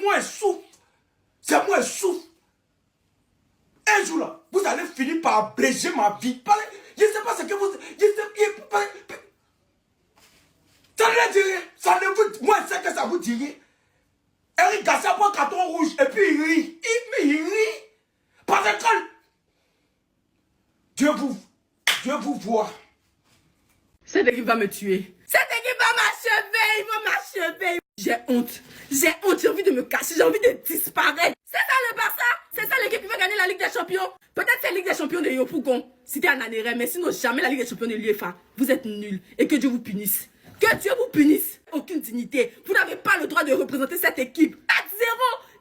moi et souffle. C'est moi et souffle. Un jour là, vous allez finir par abréger ma vie. Je ne sais pas ce que vous... Ça ne dit rien. Ça ne vous... Moi, je sais que ça vous dit rien. Eric Garcia prend un carton rouge et puis il rit. Il rit. Parce que quand... Dieu vous voit. Cette équipe va me tuer. Cette équipe va m'achever. Ils vont m'achever. J'ai honte. J'ai honte. J'ai envie de me cacher. J'ai envie de disparaître. C'est ça le Barça. C'est ça l'équipe qui va gagner la Ligue des Champions. Peut-être c'est la Ligue des Champions de Yopougon. C'était un anéré, mais sinon jamais la Ligue des Champions de l'UEFA. Vous êtes nuls. Et que Dieu vous punisse. Que Dieu vous punisse. Aucune dignité. Vous n'avez pas le droit de représenter cette équipe. 4-0.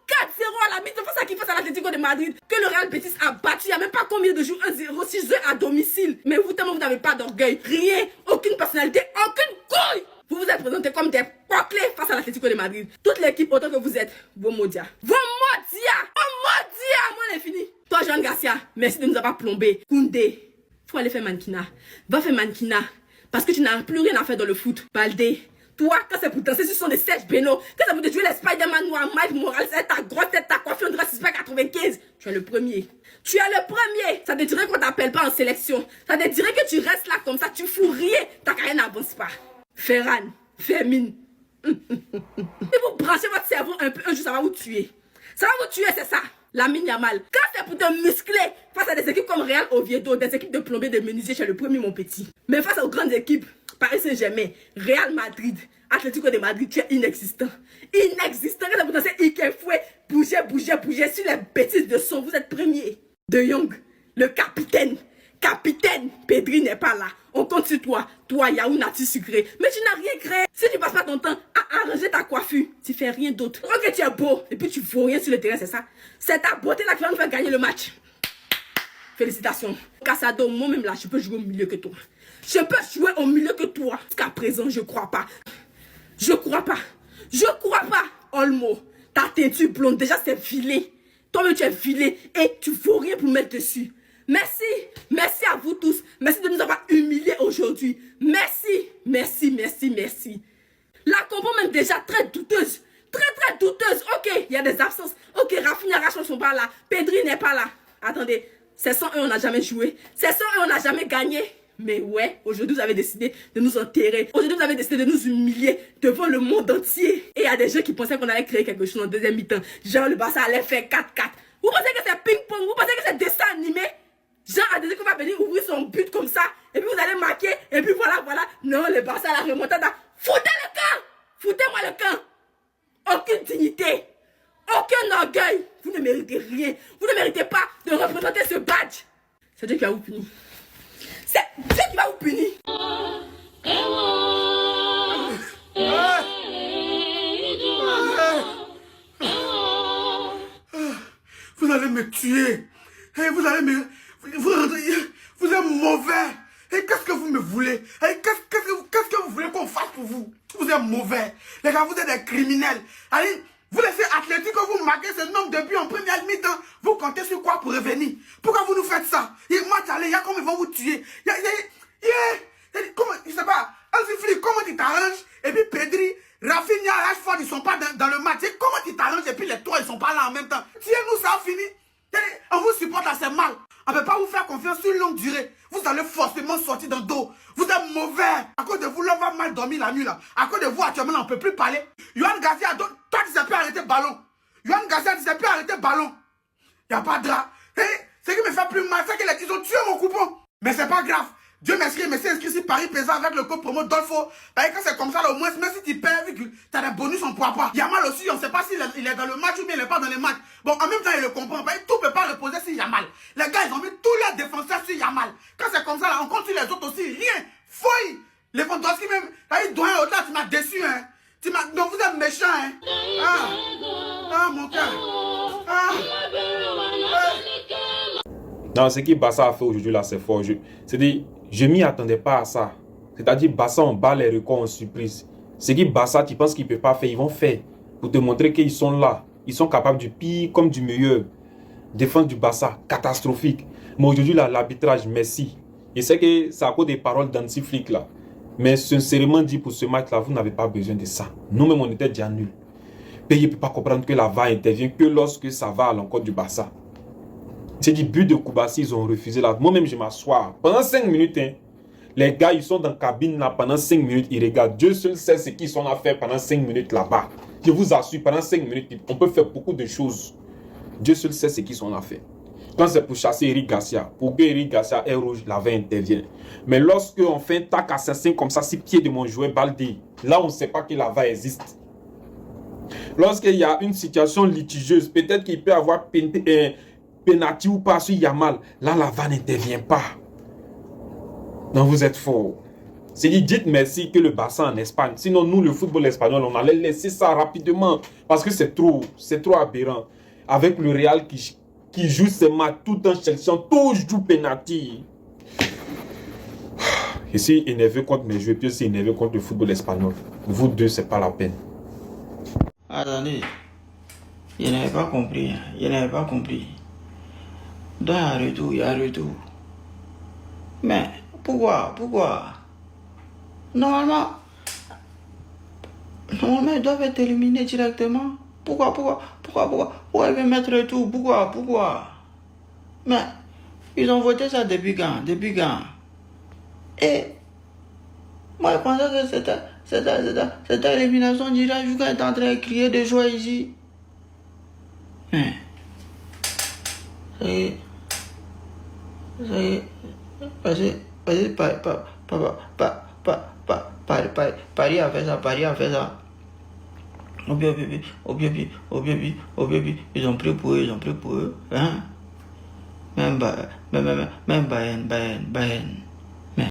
4-0 à la mi-temps. C'est ça qui face à l'Atlético de Madrid. Que le Real Betis a battu. Il n'y a même pas combien de jours. 1-0. 6 à domicile. Mais vous, tellement vous n'avez pas d'orgueil. Rien. Aucune personnalité. Aucune couille. Vous vous êtes présentés comme des poiclés face à l'Atlético de Madrid. Toute l'équipe, autant que vous êtes, vos maudias. Vos maudias. Oh maudias. Moi, c'est fini. Toi, Jean Garcia, merci de nous avoir plombé. Koundé, faut aller faire mannequinat. Va faire mannequinat. Parce que tu n'as plus rien à faire dans le foot. Baldé, toi, quand c'est pour danser, ce sont des Serge Beno. Quand ça veut te jouer les Spider-Man noirs, Mike Morales, ta grosse tête, ta coiffure, on dirait 695. Tu es le premier. Tu es le premier. Ça te dirait qu'on t'appelle pas en sélection. Ça te dirait que tu restes là comme ça, tu fous rien. Ta carrière n'avance pas. Ferran, Fermine. Et vous branchez votre cerveau un peu, un jour ça va vous tuer. Ça va vous tuer, c'est ça. Lamine Yamal. Quand c'est pour te muscler face à des équipes comme Real Oviedo, des équipes de plombiers, de menuisiers, je suis le premier, mon petit. Mais face aux grandes équipes, Paris Saint-Germain, Real Madrid, Atlético de Madrid, tu es inexistant. Inexistant. Quand vous dansez Ikefoué, bougez sur les bêtises de son. Vous êtes premier. De Jong, le capitaine. Capitaine, Pedri n'est pas là. On compte sur toi. Toi, Yaou Nati sucré. Mais tu n'as rien créé. Si tu passes pas ton temps à arranger ta coiffure, tu fais rien d'autre. Ok, tu es beau et puis tu vaux rien sur le terrain, c'est ça. C'est ta beauté là qui va nous faire gagner le match. Félicitations. Casado, moi-même là, je peux jouer au milieu que toi. Je peux jouer au milieu que toi. Jusqu'à présent, je crois pas. Je crois pas. Je crois pas. Olmo, ta teinture blonde, déjà c'est filé. Toi-même tu es filé et tu vaux rien pour mettre dessus. Merci, merci à vous tous. Merci de nous avoir humiliés aujourd'hui. Merci, merci, merci, merci. La compo même déjà très douteuse. Très douteuse. Ok, il y a des absences. Ok, Rafinha, Rashford sont pas là. Pedri n'est pas là. Attendez, c'est 101, on n'a jamais joué. C'est 101, on n'a jamais gagné. Mais ouais, aujourd'hui vous avez décidé de nous enterrer. Aujourd'hui vous avez décidé de nous humilier devant le monde entier. Et il y a des gens qui pensaient qu'on allait créer quelque chose en deuxième mi-temps. Genre le Barça allait faire 4-4. Vous pensez que c'est ping-pong? Vous pensez que c'est dessin animé? Jean a dit qu'on va venir ouvrir son but comme ça. Et puis vous allez marquer. Et puis voilà. Non, le Barça la remontada. Foutez le camp. Foutez-moi le camp. Aucune dignité. Aucun orgueil. Vous ne méritez rien. Vous ne méritez pas de représenter ce badge. C'est Dieu qui va vous punir. C'est Dieu qui va vous punir. Vous allez me tuer. Vous allez me... Vous êtes mauvais. Et qu'est-ce que vous me voulez? Qu'est-ce que vous voulez qu'on fasse pour vous? Vous êtes mauvais. Les gars, vous êtes des criminels. Allez, vous laissez Atlético vous marquer ce nombre de buts en première mi-temps. Vous comptez sur quoi pour revenir? Pourquoi vous nous faites ça? Moi, il y a comme ils vont vous tuer. Comment, je sais pas, Hansi Flick, comment tu t'arranges? Et puis Pedri, Rafinha, Rashford, ils sont pas dans le match. Comment tu t'arranges et puis les trois, ils sont pas là en même temps? Tiens-nous, ça a fini. On vous supporte là, c'est mal. On ne peut pas vous faire confiance sur une longue durée. Vous allez forcément sortir dans le dos. Vous êtes mauvais. À cause de vous, l'on va mal dormir la nuit là. À cause de vous, actuellement, on ne peut plus parler. Yohan Garcia, toi, tu sais plus arrêter le ballon. Yohan Garcia, tu sais plus arrêter le ballon. Il n'y a pas de drap. Ce qui me fait plus mal, c'est qu'ils ont tué mon coupon. Mais c'est pas grave. Dieu merci, mais c'est inscrit sur Paris Pesa avec le code promo Dolfo. Quand c'est comme ça, là, au moins, même si tu perds, tu as des bonus en poids. Yamal aussi, on ne sait pas s'il est dans le match ou bien il n'est pas dans les matchs. Bon, en même temps, il le comprend. Tout ne peut pas reposer sur Yamal. Les gars, ils ont mis tous leurs défenseurs sur Yamal. Quand c'est comme ça, là, on compte sur les autres aussi. Rien. Fouille. Les Lewandowski même, là, il doit être au-delà, tu m'as déçu, hein. Donc vous êtes méchant, hein. Mon cœur. Non, ce que Barça a fait aujourd'hui là, c'est fort. C'est-à-dire, je m'y attendais pas à ça. C'est-à-dire, Barça, on bat les records en surprise. Ce que Barça, tu penses qu'ils ne peuvent pas faire, ils vont faire. Pour te montrer qu'ils sont là. Ils sont capables du pire comme du meilleur. Défense du Barça, catastrophique. Mais aujourd'hui, là, l'arbitrage, merci. Je sais que c'est à cause des paroles d'Hansi Flick là. Mais sincèrement dit, pour ce match-là, vous n'avez pas besoin de ça. Nous-mêmes, on était déjà nuls. pays ne peut pas comprendre que la VAR intervient que lorsque ça va à l'encontre du Barça. C'est du but de Koubassi, ils ont refusé là. Moi-même, je m'assois. Pendant 5 minutes, hein, les gars, ils sont dans la cabine là pendant 5 minutes. Ils regardent. Dieu seul sait ce qu'ils sont à faire pendant 5 minutes là-bas. Je vous assure, pendant 5 minutes, on peut faire beaucoup de choses. Dieu seul sait ce qu'ils sont à faire. Quand c'est pour chasser Eric Garcia, pour que Eric Garcia est rouge, la VAR intervient. Mais lorsque on fait un tac assassin comme ça, 6 pieds de mon joueur Baldé, là on ne sait pas que la VAR existe. Lorsqu'il y a une situation litigieuse, peut-être qu'il peut y avoir penalty ou pas sur Yamal, là la VAR n'intervient pas. Non, vous êtes faux. C'est dit, dites merci que le Barça en Espagne. Sinon, nous, le football espagnol, on allait laisser ça rapidement. Parce que c'est trop aberrant. Avec le Real qui joue ses matchs tout en cherchant, toujours penalty. Je suis énervé contre mes joueurs, puis je suis énervé contre le football espagnol. Vous deux, c'est pas la peine. Attendez, je n'avais pas compris. Je n'avais pas compris. Donc, il y a retour. Mais pourquoi? Normalement, ils doivent être éliminés directement. Pourquoi ils veulent mettre retour? Pourquoi? Mais ils ont voté ça depuis quand? Et moi, je pensais que c'était élimination directe. Je suis en train de crier de joie ici. Mais Paris a fait ça. Oh baby, ils ont pris pour eux, hein? Même Bayern.